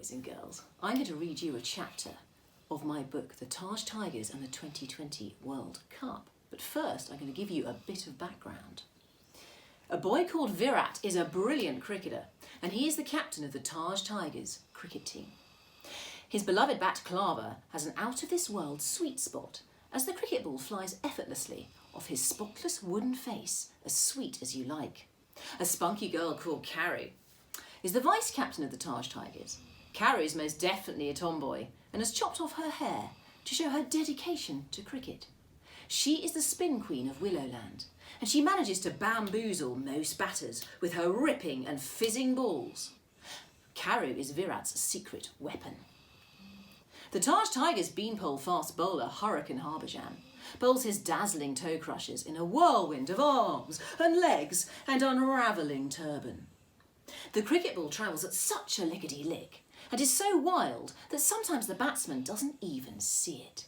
boys and girls, I'm going to read you a chapter of my book, The Taj Tigers and the 2020 World Cup. But first, I'm going to give you a bit of background. A boy called Virat is a brilliant cricketer, and he is the captain of the Taj Tigers cricket team. His beloved bat Clava has an out-of-this-world sweet spot as the cricket ball flies effortlessly off his spotless wooden face, as sweet as you like. A spunky girl called Carrie is the vice-captain of the Taj Tigers. Carrie is most definitely a tomboy and has chopped off her hair to show her dedication to cricket. She is the spin queen of Willowland, and she manages to bamboozle most batters with her ripping and fizzing balls. Carrie is Virat's secret weapon. The Taj Tigers beanpole fast bowler Hurricane Harbhajan bowls his dazzling toe crushers in a whirlwind of arms and legs and unravelling turban. The cricket ball travels at such a lickety-lick and is so wild that sometimes the batsman doesn't even see it.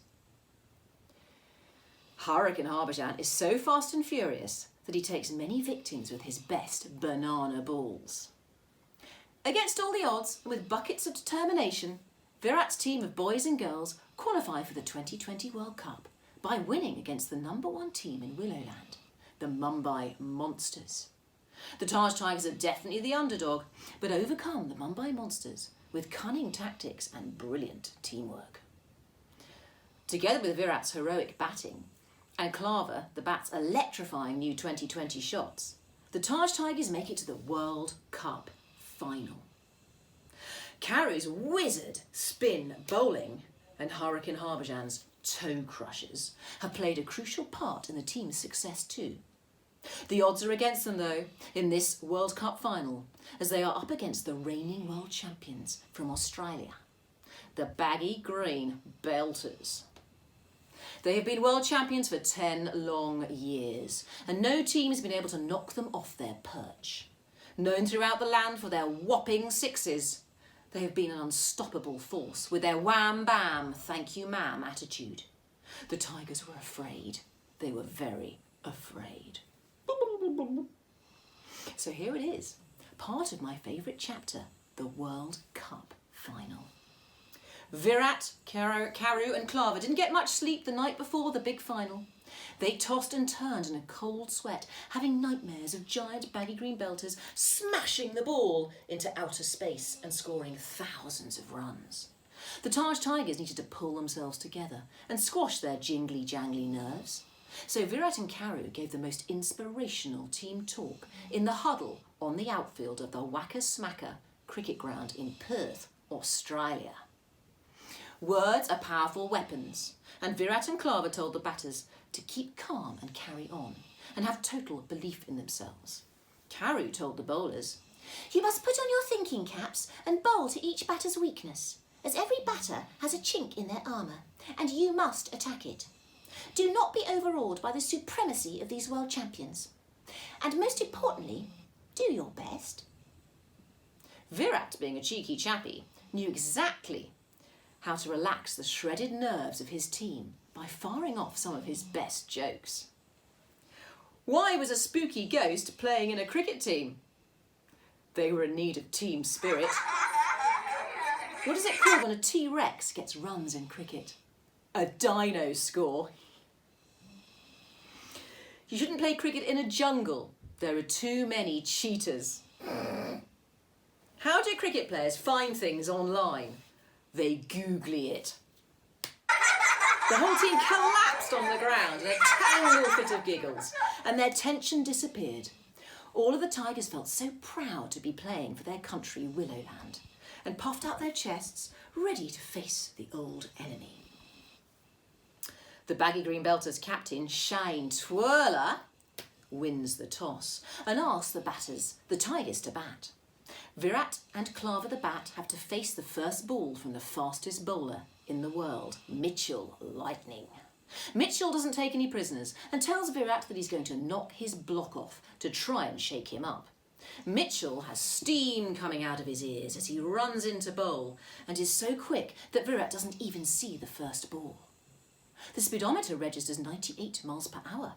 Hurricane Harbhajan is so fast and furious that he takes many victims with his best banana balls. Against all the odds and with buckets of determination, Virat's team of boys and girls qualify for the 2020 World Cup by winning against the #1 team in Willowland, the Mumbai Monsters. The Taj Tigers are definitely the underdog, but overcome the Mumbai Monsters with cunning tactics and brilliant teamwork. Together with Virat's heroic batting and Clava, the bat's electrifying new 2020 shots, the Taj Tigers make it to the World Cup final. Carrie's wizard spin bowling and Hurricane Harbhajan's toe crushers have played a crucial part in the team's success too. The odds are against them though in this World Cup final, as they are up against the reigning world champions from Australia, the baggy green belters. They have been world champions for 10 long years, and no team has been able to knock them off their perch. Known throughout the land for their whopping sixes, they have been an unstoppable force with their wham bam, thank you ma'am attitude. The Tigers were afraid. They were very afraid. So here it is, part of my favourite chapter, the World Cup final. Virat, Karu and Clava didn't get much sleep the night before the big final. They tossed and turned in a cold sweat, having nightmares of giant baggy green belters smashing the ball into outer space and scoring thousands of runs. The Taj Tigers needed to pull themselves together and squash their jingly-jangly nerves. So Virat and Karu gave the most inspirational team talk in the huddle on the outfield of the Whacker Smacker cricket ground in Perth, Australia. Words are powerful weapons, and Virat and Clava told the batters to keep calm and carry on, and have total belief in themselves. Karu told the bowlers, "You must put on your thinking caps and bowl to each batter's weakness, as every batter has a chink in their armour, and you must attack it. Do not be overawed by the supremacy of these world champions, and most importantly, do your best." Virat, being a cheeky chappy, knew exactly how to relax the shredded nerves of his team by firing off some of his best jokes. Why was a spooky ghost playing in a cricket team? They were in need of team spirit. What is it called when a T-Rex gets runs in cricket? A dino score. You shouldn't play cricket in a jungle. There are too many cheaters. How do cricket players find things online? They googly it. The whole team collapsed on the ground in a tangled fit of giggles, and their tension disappeared. All of the Tigers felt so proud to be playing for their country Willowland, and puffed out their chests, ready to face the old enemy. The baggy green belters captain, Shane Twirler, wins the toss and asks the batters, the Tigers, to bat. Virat and Clava the bat have to face the first ball from the fastest bowler in the world, Mitchell Lightning. Mitchell doesn't take any prisoners and tells Virat that he's going to knock his block off to try and shake him up. Mitchell has steam coming out of his ears as he runs into bowl and is so quick that Virat doesn't even see the first ball. The speedometer registers 98 miles per hour,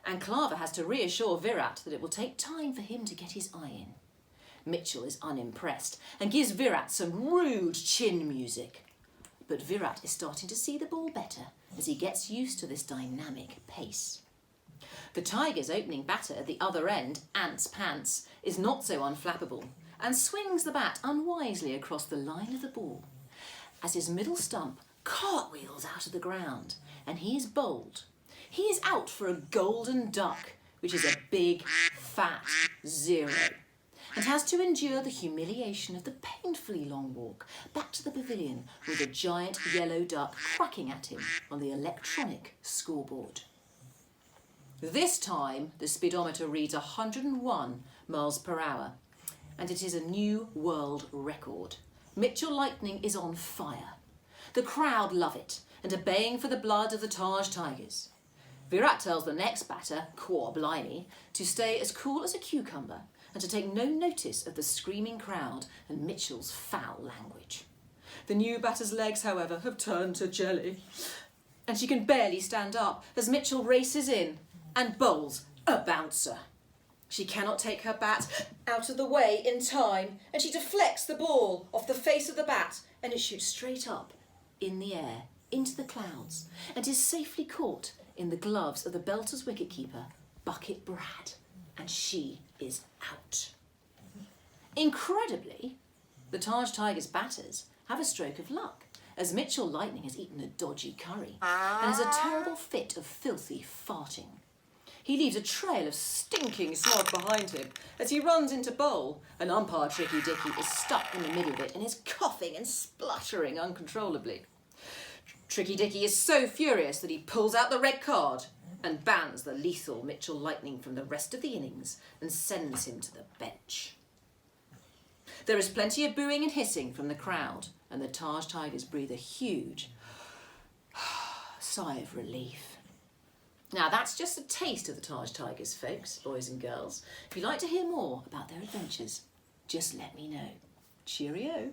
and Clava has to reassure Virat that it will take time for him to get his eye in. Mitchell is unimpressed and gives Virat some rude chin music. But Virat is starting to see the ball better as he gets used to this dynamic pace. The Tigers' opening batter at the other end, Ants Pants, is not so unflappable and swings the bat unwisely across the line of the ball as his middle stump cartwheels out of the ground and he is bowled. He is out for a golden duck, which is a big, fat 0, and has to endure the humiliation of the painfully long walk back to the pavilion with a giant yellow duck quacking at him on the electronic scoreboard. This time, the speedometer reads 101 miles per hour, and it is a new world record. Mitchell Lightning is on fire. The crowd love it and are baying for the blood of the Taj Tigers. Virat tells the next batter, Cor Blimey, to stay as cool as a cucumber and to take no notice of the screaming crowd and Mitchell's foul language. The new batter's legs, however, have turned to jelly, and she can barely stand up as Mitchell races in and bowls a bouncer. She cannot take her bat out of the way in time, and she deflects the ball off the face of the bat, and it shoots straight up in the air into the clouds and is safely caught in the gloves of the Belters wicketkeeper, Bucket Brad, and she is out. Incredibly, the Taj Tigers batters have a stroke of luck as Mitchell Lightning has eaten a dodgy curry and has a terrible fit of filthy farting. He leaves a trail of stinking smog behind him as he runs into bowl, and umpire Tricky Dicky is stuck in the middle of it and is coughing and spluttering uncontrollably. Tricky Dicky is so furious that he pulls out the red card and bans the lethal Mitchell Lightning from the rest of the innings and sends him to the bench. There is plenty of booing and hissing from the crowd, and the Taj Tigers breathe a huge sigh of relief. Now that's just a taste of the Taj Tigers, folks, boys and girls. If you'd like to hear more about their adventures, just let me know. Cheerio.